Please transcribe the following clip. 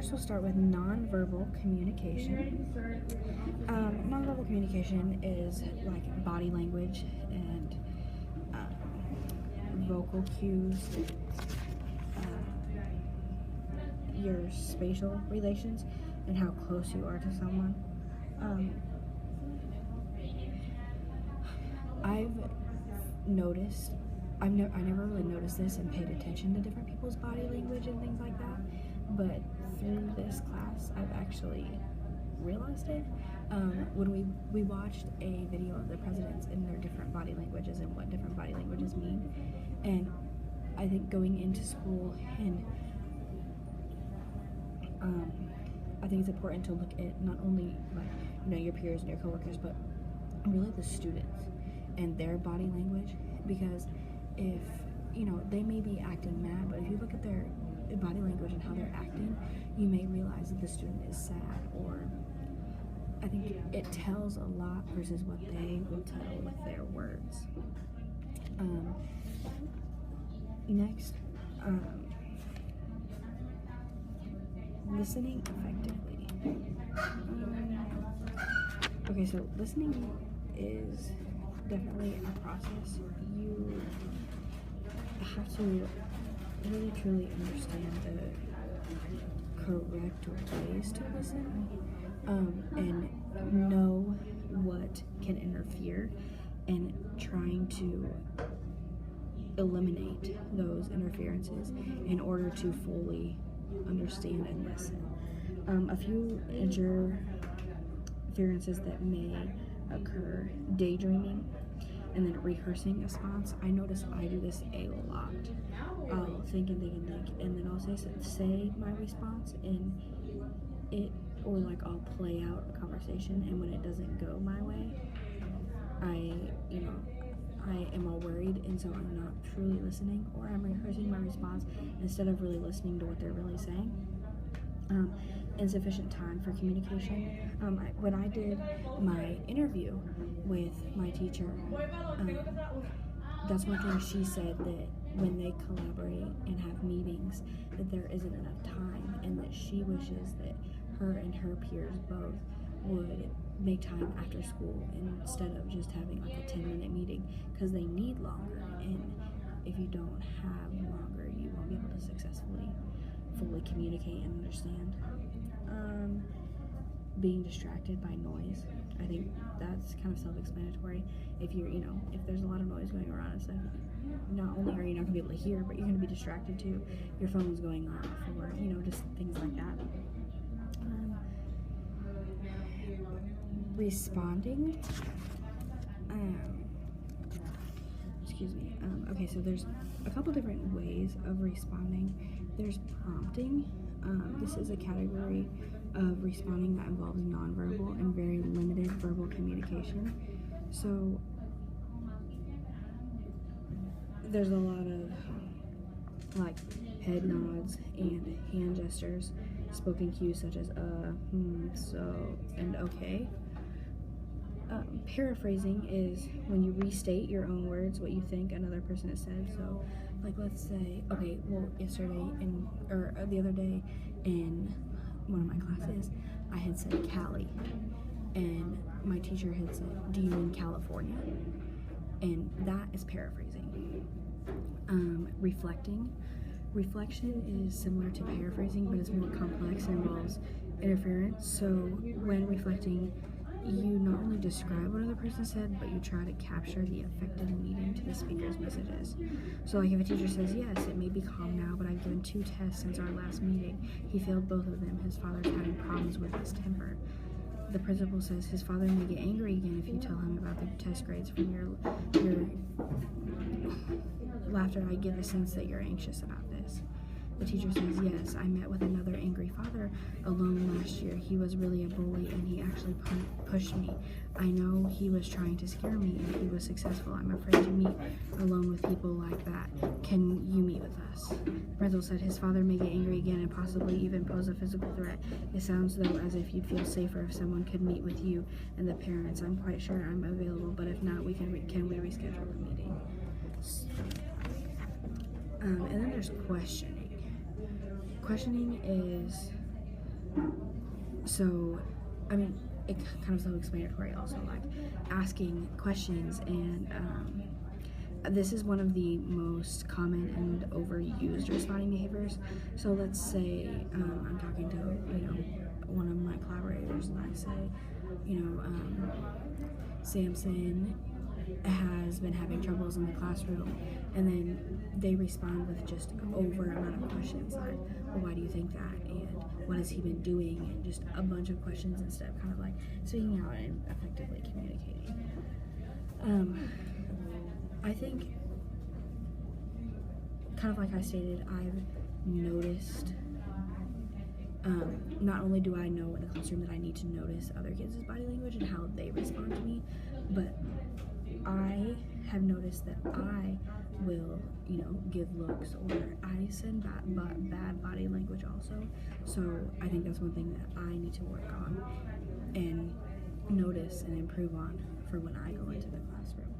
first we'll start with nonverbal communication. Nonverbal communication is like body language and vocal cues, your spatial relations, and how close you are to someone. I've noticed, I never really noticed this and paid attention to different people's body language and things like that, but through this class, I've actually realized it. When we watched a video of the presidents and their different body languages and what different body languages mean, and I think going into school and I think it's important to look at not only your peers and your coworkers, but really the students and their body language, because if they may be acting mad, but if you look at their body language and how they're acting, you may realize that the student is sad, or I think it tells a lot versus what they will tell with their words. Next, listening effectively. Okay, so listening is definitely a process. You have to really truly understand the correct ways to listen, and know what can interfere, and trying to eliminate those interferences in order to fully understand and listen. A few interferences that may occur: daydreaming, and then rehearsing a response. I notice I do this a lot. I'll think, and then I'll say my response, and I'll play out a conversation, and when it doesn't go my way, I am all worried, and so I'm not truly listening, or I'm rehearsing my response instead of really listening to what they're really saying. Insufficient time for communication. When I did my interview with my teacher, that's one thing she said, that when they collaborate and have meetings, that there isn't enough time, and that she wishes that her and her peers both would make time after school instead of just having like a 10-minute meeting, because they need longer, and if you don't have longer, you won't be able to successfully fully communicate and understand. Being distracted by noise. I think that's kind of self-explanatory. If if there's a lot of noise going around and stuff, not only are you not going to be able to hear, but you're going to be distracted too. Your phone's going off, or just things like that. Responding. Okay, so there's a couple different ways of responding. There's prompting. This is a category of responding that involves nonverbal and very limited verbal communication. So there's a lot of head nods and hand gestures, spoken cues such as so, and okay. Paraphrasing is when you restate your own words, what you think another person has said. So, let's say, okay, well, yesterday or the other day in one of my classes, I had said Cali, and my teacher had said, "Do you mean California?" And that is paraphrasing. Reflection is similar to paraphrasing, but it's more complex and involves interference. So when reflecting, you not only describe what another person said, but you try to capture the effective meaning to the speaker's messages. So if a teacher says, "Yes, it may be calm now, but I've given 2 tests since our last meeting. He failed both of them. His father's having problems with his temper." The principal says his father may get angry again if you tell him about the test grades. From your laughter, I get the sense that you're anxious about this. The teacher says, "Yes, I met with another angry father alone last year. He was really a bully, and he actually pushed me. I know he was trying to scare me, and he was successful. I'm afraid to meet alone with people like that. Can you meet with us?" The principal said his father may get angry again and possibly even pose a physical threat. It sounds, though, as if you'd feel safer if someone could meet with you and the parents. I'm quite sure I'm available, but if not, can we reschedule the meeting? And then there's questioning. Questioning is So, I mean, it kind of self-explanatory also, like asking questions. And this is one of the most common and overused responding behaviors. So let's say I'm talking to, one of my collaborators, and I say, Samson has been having troubles in the classroom, and then they respond with just over amount of questions like, well, why do you think that, and what has he been doing, and just a bunch of questions instead of kind of like speaking out and effectively communicating. I think, kind of like I stated, I've noticed, not only do I know in the classroom that I need to notice other kids' body language and how they respond to me, but I have noticed that I will, give looks, or I send bad body language also. So I think that's one thing that I need to work on and notice and improve on for when I go into the classroom.